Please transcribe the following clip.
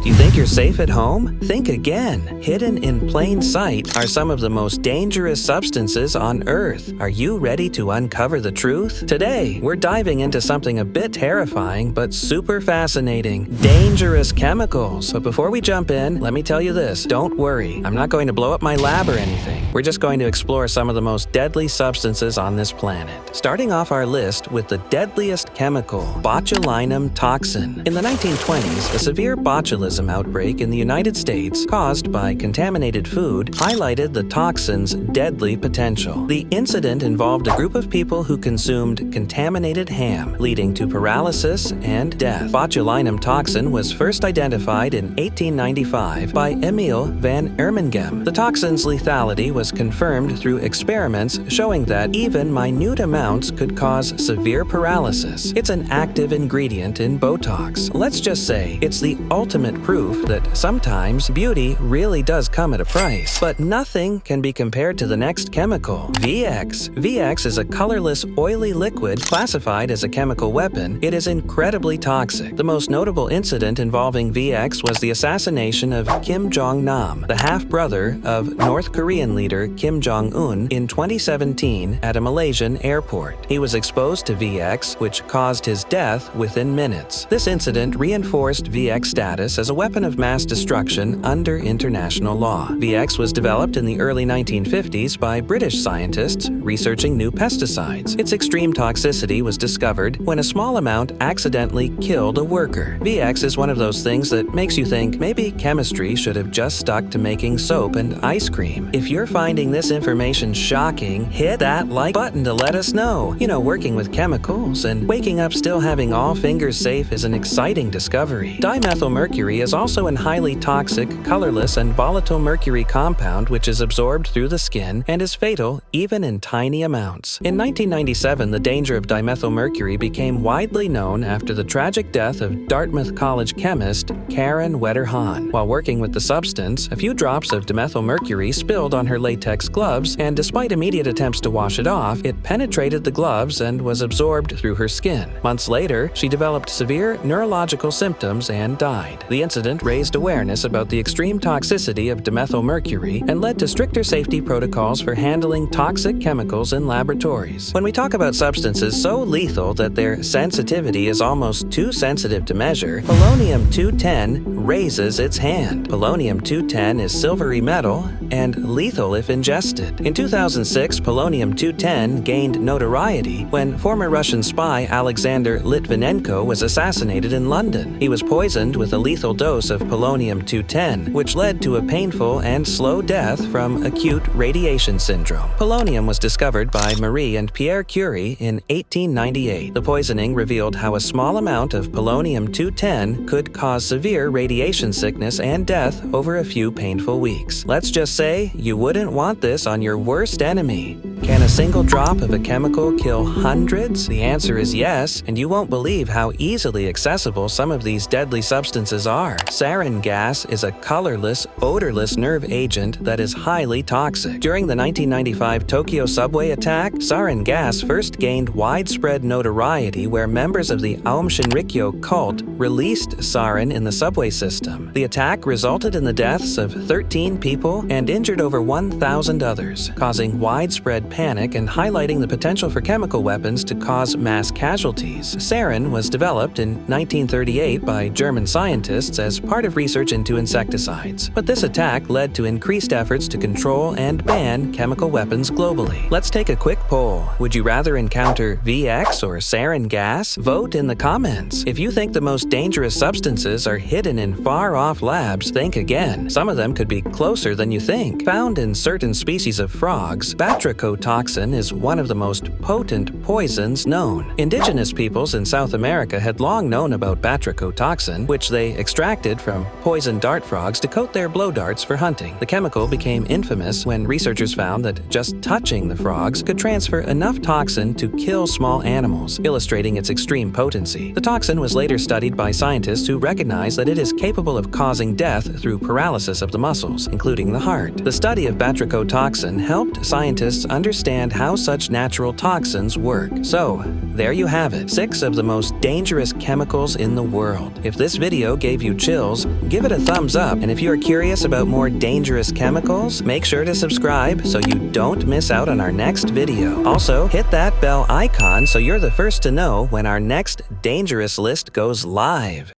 Do you think you're safe at home? Think again. Hidden in plain sight are some of the most dangerous substances on Earth. Are you ready to uncover the truth? Today, we're diving into something a bit terrifying but super fascinating. Dangerous chemicals. But before we jump in, let me tell you this. Don't worry. I'm not going to blow up my lab or anything. We're just going to explore some of the most deadly substances on this planet. Starting off our list with the deadliest chemical, botulinum toxin. In the 1920s, a severe botulism outbreak in the United States caused by contaminated food highlighted the toxin's deadly potential. The incident involved a group of people who consumed contaminated ham, leading to paralysis and death. Botulinum toxin was first identified in 1895 by Emil van Ermengem. The toxin's lethality was confirmed through experiments showing that even minute amounts could cause severe paralysis. It's an active ingredient in Botox. Let's just say it's the ultimate proof that sometimes beauty really does come at a price. But nothing can be compared to the next chemical, VX. VX is a colorless, oily liquid classified as a chemical weapon. It is incredibly toxic. The most notable incident involving VX was the assassination of Kim Jong-nam, the half-brother of North Korean leader Kim Jong-un, in 2017 at a Malaysian airport. He was exposed to VX, which caused his death within minutes. This incident reinforced VX status as a weapon of mass destruction under international law. VX was developed in the early 1950s by British scientists researching new pesticides. Its extreme toxicity was discovered when a small amount accidentally killed a worker. VX is one of those things that makes you think maybe chemistry should have just stuck to making soap and ice cream. If you're finding this information shocking, hit that like button to let us know. You know, working with chemicals and waking up still having all fingers safe is an exciting discovery. Dimethylmercury is also a highly toxic, colorless, and volatile mercury compound which is absorbed through the skin and is fatal even in tiny amounts. In 1997, the danger of dimethylmercury became widely known after the tragic death of Dartmouth College chemist Karen Wetter-Hahn. While working with the substance, a few drops of dimethylmercury spilled on her latex gloves, and despite immediate attempts to wash it off, it penetrated the gloves and was absorbed through her skin. Months later, she developed severe neurological symptoms and died. The incident raised awareness about the extreme toxicity of dimethylmercury and led to stricter safety protocols for handling toxic chemicals in laboratories. When we talk about substances so lethal that their sensitivity is almost too sensitive to measure, polonium-210 raises its hand. Polonium-210 is silvery metal and lethal if ingested. In 2006, polonium-210 gained notoriety when former Russian spy Alexander Litvinenko was assassinated in London. He was poisoned with a lethal dose of polonium-210, which led to a painful and slow death from acute radiation syndrome. Polonium was discovered by Marie and Pierre Curie in 1898. The poisoning revealed how a small amount of polonium-210 could cause severe radiation sickness and death over a few painful weeks. Let's just say you wouldn't want this on your worst enemy. Can a single drop of a chemical kill hundreds? The answer is yes, and you won't believe how easily accessible some of these deadly substances are. Sarin gas is a colorless, odorless nerve agent that is highly toxic. During the 1995 Tokyo subway attack, sarin gas first gained widespread notoriety where members of the Aum Shinrikyo cult released sarin in the subway system. The attack resulted in the deaths of 13 people and injured over 1,000 others, causing widespread panic and highlighting the potential for chemical weapons to cause mass casualties. Sarin was developed in 1938 by German scientists as part of research into insecticides. But this attack led to increased efforts to control and ban chemical weapons globally. Let's take a quick poll. Would you rather encounter VX or sarin gas? Vote in the comments. If you think the most dangerous substances are hidden in far-off labs, think again. Some of them could be closer than you think. Found in certain species of frogs, batrachotoxin is one of the most potent poisons known. Indigenous peoples in South America had long known about batrachotoxin, which they extracted from poison dart frogs to coat their blow darts for hunting. The chemical became infamous when researchers found that just touching the frogs could transfer enough toxin to kill small animals, illustrating its extreme potency. The toxin was later studied by scientists who recognized that it is capable of causing death through paralysis of the muscles, including the heart. The study of batrachotoxin helped scientists understand understand how such natural toxins work. So, there you have it, 6 of the most dangerous chemicals in the world. If this video gave you chills, give it a thumbs up, and if you are curious about more dangerous chemicals, make sure to subscribe so you don't miss out on our next video. Also, hit that bell icon so you're the first to know when our next dangerous list goes live.